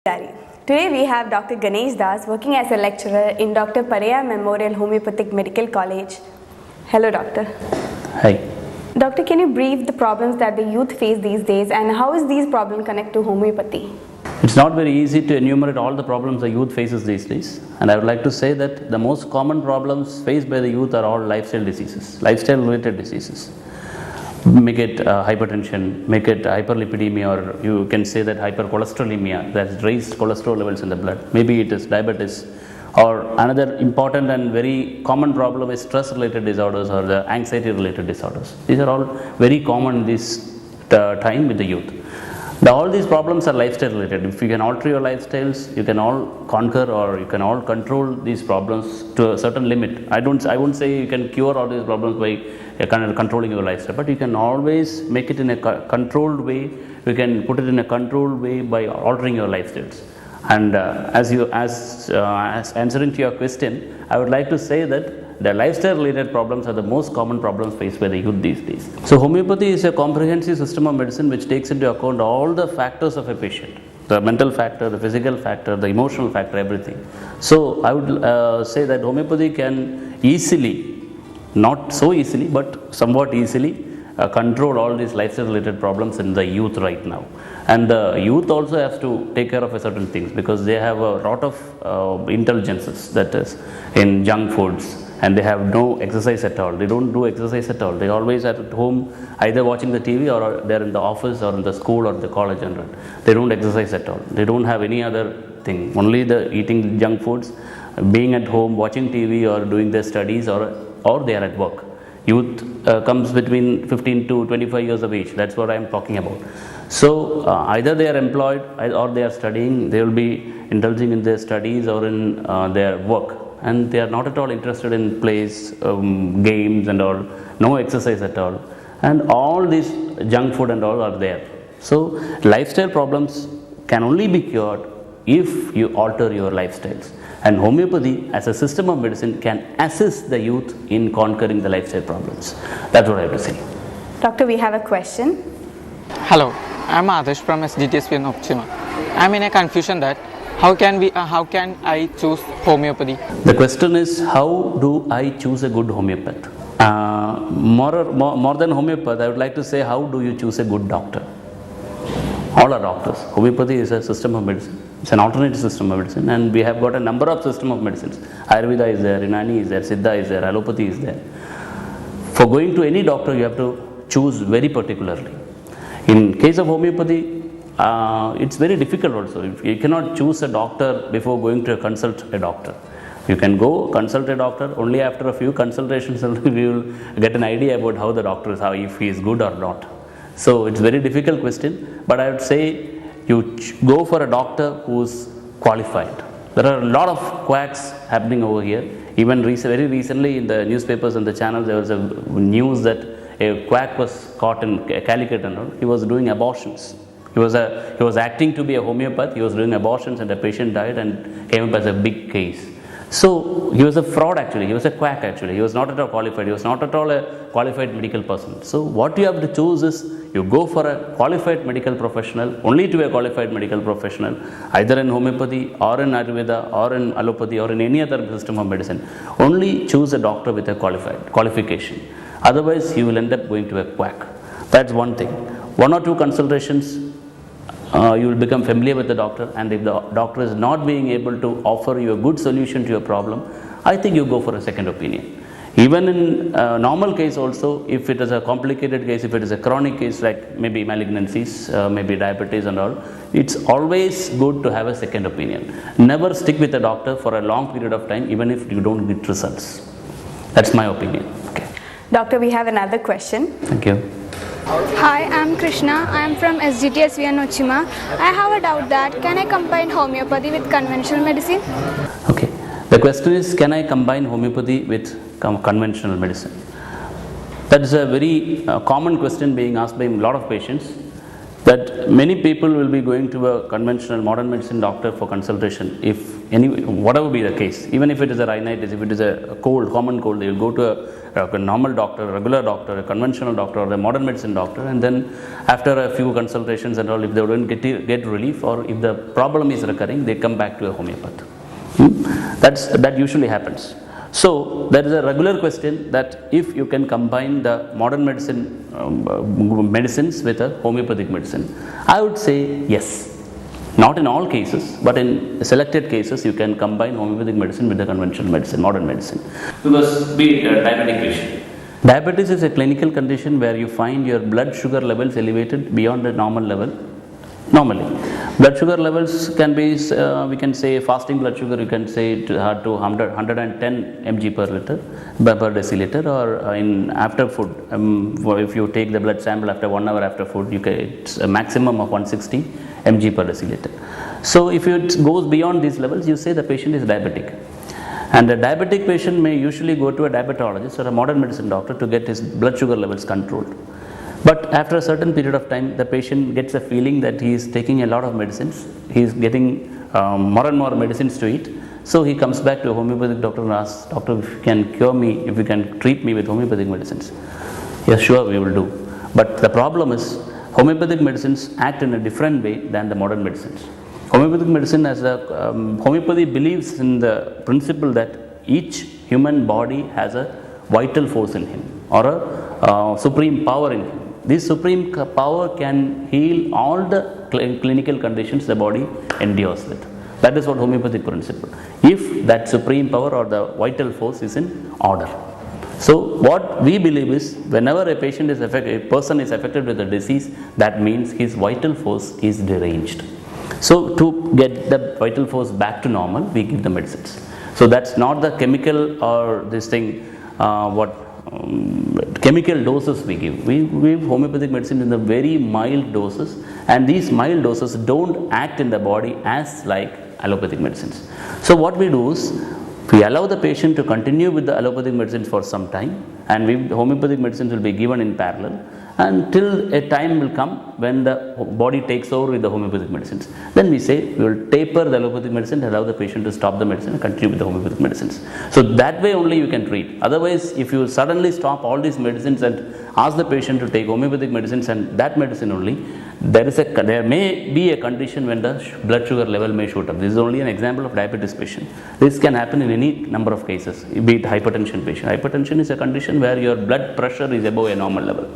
Diary. Today we have Dr. Ganesh Das working as a lecturer in Dr.Padiyar Memorial Homeopathic Medical College. Hello doctor. Hi. Doctor, can you brief the problems that the youth face these days and how is these problems connect to homeopathy? It's not very easy to enumerate all the problems the youth faces these days, and I would like to say that the most common problems faced by the youth are all lifestyle diseases, lifestyle related diseases. Make it hypertension, make it hyperlipidemia, or you can say that hypercholesterolemia, that's raised cholesterol levels in the blood. Maybe it is diabetes, or another important and very common problem is stress related disorders or the anxiety related disorders. These are all very common in this time with the youth. All these problems are lifestyle related. If you can alter your lifestyles, you can all conquer or you can all control these problems to a certain limit. I won't say you can cure all these problems by controlling your lifestyle, but you can always make it in a controlled way. You can put it in a controlled way by altering your lifestyles. And as answering to your question, I would like to say that the lifestyle related problems are the most common problems faced by the youth these days. So homeopathy is a comprehensive system of medicine which takes into account all the factors of a patient, the mental factor, the physical factor, the emotional factor, everything. So I would say that homeopathy can easily, not so easily but somewhat easily, control all these lifestyle related problems in the youth right now. And the youth also has to take care of a certain things because they have a lot of intelligences, that is in junk foods, and they have no exercise at all. They don't do exercise at all. They always are at home either watching the TV or they're in the office or in the school or the college and all. They don't exercise at all. They don't have any other thing, only the eating junk foods, being at home watching TV or doing their studies or they are at work. Youth comes between 15 to 25 years of age. That's what I am talking about. So either they are employed or they are studying. They will be indulging in their studies or in their work, and they are not at all interested in plays, games and all, no exercise at all, and all these junk food and all are there. So lifestyle problems can only be cured if you alter your lifestyles, and homeopathy as a system of medicine can assist the youth in conquering the lifestyle problems. That's what I have to say. Doctor, we have a question. Hello, I am Adesh from SGTS Ernakulam. I am in a confusion that how can I choose homeopathy? The question is, how do I choose a good homeopath? More than homeopath, I would like to say, how do you choose a good doctor? All are doctors. Homeopathy is a system of medicine. It's an alternative system of medicine, and we have got a number of system of medicines. Ayurveda is there, Unani is there, Siddha is there, Allopathy is there. For going to any doctor, you have to choose very particularly. In case of homeopathy, it's very difficult also. You cannot choose a doctor before going to consult a doctor. You can go consult a doctor, only after a few consultations you will get an idea about how the doctor is, if he is good or not. So it's very difficult question, but I would say you go for a doctor who is qualified. There are a lot of quacks happening over here. Even very recently in the newspapers and the channels there was a news that a quack was caught in Calicut and all. He was doing abortions. He was acting to be a homeopath. He was doing abortions and a patient died and came up as a big case. So he was a fraud actually. He was a quack actually. He was not at all qualified. He was not at all a qualified medical person. So what you have to choose is you go for a qualified medical professional, only to a qualified medical professional, either in homeopathy or in Ayurveda or in allopathy or in any other system of medicine. Only choose a doctor with a qualification. Otherwise you will end up going to a quack. That's one thing. One or two consultations, you will become familiar with the doctor, and if the doctor is not being able to offer you a good solution to your problem, I think you go for a second opinion. Even in normal case also, if it is a complicated case, if it is a chronic case like maybe malignancies, maybe diabetes and all, it's always good to have a second opinion. Never stick with a doctor for a long period of time even if you don't get results. That's my opinion. Okay. Doctor, we have another question. Thank you. Hi, I am Krishna. I am from SGTS Ernakulam. I have a doubt that can I combine homeopathy with conventional medicine? Okay. The question is, can I combine homeopathy with conventional medicine? That is a very common question being asked by a lot of patients. that many people will be going to a conventional modern medicine doctor for consultation if whatever be the case, even if it is a rhinitis, if it is a cold, common cold, they will go to a normal doctor, a regular doctor, a conventional doctor, or a modern medicine doctor, and then after a few consultations and all, if they don't get relief, or if the problem is recurring, they come back to a homeopath. That usually happens. So there is a regular question that if you can combine the modern medicine medicines with a homeopathic medicine, I would say yes. Not in all cases, but in selected cases you can combine homeopathic medicine with the conventional medicine, modern medicine. Because be it a diabetic patient. Diabetes is a clinical condition where you find your blood sugar levels elevated beyond the normal level. Normally, blood sugar levels can be, we can say fasting blood sugar, you can say to 110 mg per liter, per deciliter, or in after food, if you take the blood sample after 1 hour after food, you get it's a maximum of 160 mg per deciliter. So if it goes beyond these levels, you say the patient is diabetic. And a diabetic patient may usually go to a diabetologist or a modern medicine doctor to get his blood sugar levels controlled. But after a certain period of time, the patient gets a feeling that he is taking a lot of medicines, he is getting more and more medicines to eat. So he comes back to a homeopathic doctor and asks, doctor, if you can cure me, if you can treat me with homeopathic medicines. Yes, sure, we will do. But the problem is, homeopathic medicines act in a different way than the modern medicines. Homeopathic medicine, homeopathy believes in the principle that each human body has a vital force in him, or a supreme power in him. This supreme power can heal all the clinical conditions the body endures with. That is what homeopathic principle. If that supreme power or the vital force is in order. So what we believe is, whenever a person is affected with a disease, that means his vital force is deranged. So to get the vital force back to normal, we give the medicines. So that's not the chemical or this thing, chemical doses we give. We give homeopathic medicine in the very mild doses, and these mild doses don't act in the body as like allopathic medicines. So what we do is, we allow the patient to continue with the allopathic medicines for some time, and homeopathic medicines will be given in parallel until a time will come when the body takes over with the homeopathic medicines. Then we say we will taper the allopathic medicine and allow the patient to stop the medicine and continue with the homeopathic medicines. So that way only you can treat. Otherwise, if you suddenly stop all these medicines and ask the patient to take homeopathic medicines and that medicine only, there may be a condition when the blood sugar level may shoot up. This is only an example of diabetes patient. This can happen in any number of cases, be it hypertension patient. Hypertension is a condition where your blood pressure is above a normal level.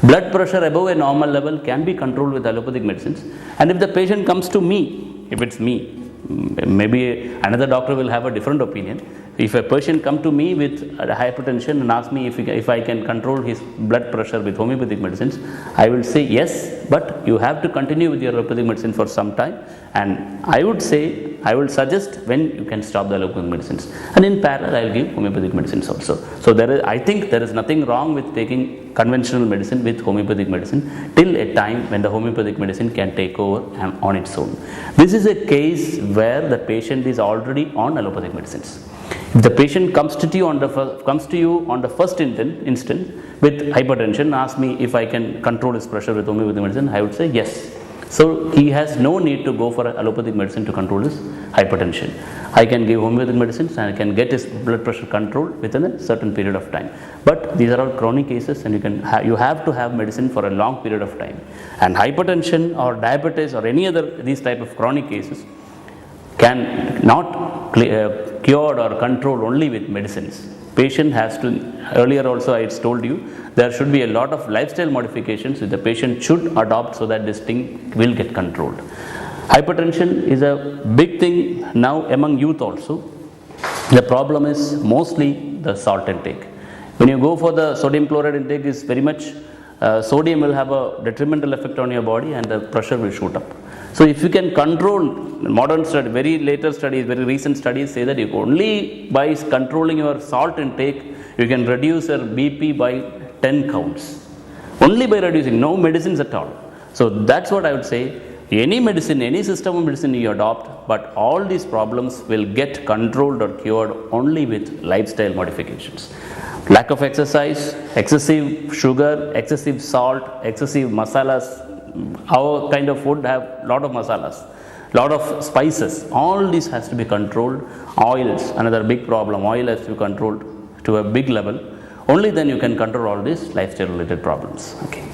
Blood pressure above a normal level can be controlled with allopathic medicines, and if the patient comes to me, if it's me, maybe another doctor will have a different opinion. If a patient come to me with hypertension and ask me if I can control his blood pressure with homeopathic medicines, I will say yes, but you have to continue with your allopathic medicine for some time, and I will suggest when you can stop the allopathic medicines, and in parallel I will give homeopathic medicines also. So I think there is nothing wrong with taking conventional medicine with homeopathic medicine till a time when the homeopathic medicine can take over on its own. This is a case where the patient is already on allopathic medicines. If the patient comes to you on the first instant with hypertension, ask me if I can control his pressure with homeopathic medicine, I would say yes. So he has no need to go for allopathic medicine to control his hypertension. I can give homeopathic medicines and I can get his blood pressure controlled within a certain period of time. But these are all chronic cases, and you have to have medicine for a long period of time. And hypertension or diabetes or any other these type of chronic cases can not cured or controlled only with medicines. Patient has to, earlier also I told you, there should be a lot of lifestyle modifications that the patient should adopt so that this thing will get controlled. Hypertension is a big thing now among youth also. The problem is mostly the salt intake. When you go for the sodium chloride intake, is very much sodium will have a detrimental effect on your body and the pressure will shoot up. So if you can control, modern study, very later studies, very recent studies say that if only by controlling your salt intake, you can reduce your BP by 10 counts. Only by reducing, no medicines at all. So that's what I would say. Any medicine, any system of medicine you adopt, but all these problems will get controlled or cured only with lifestyle modifications. Lack of exercise, excessive sugar, excessive salt, excessive masalas, our kind of food have lot of masalas, lot of spices. All this has to be controlled. Oils, another big problem. Oil has to be controlled to a big level. Only then you can control all these lifestyle related problems. Okay.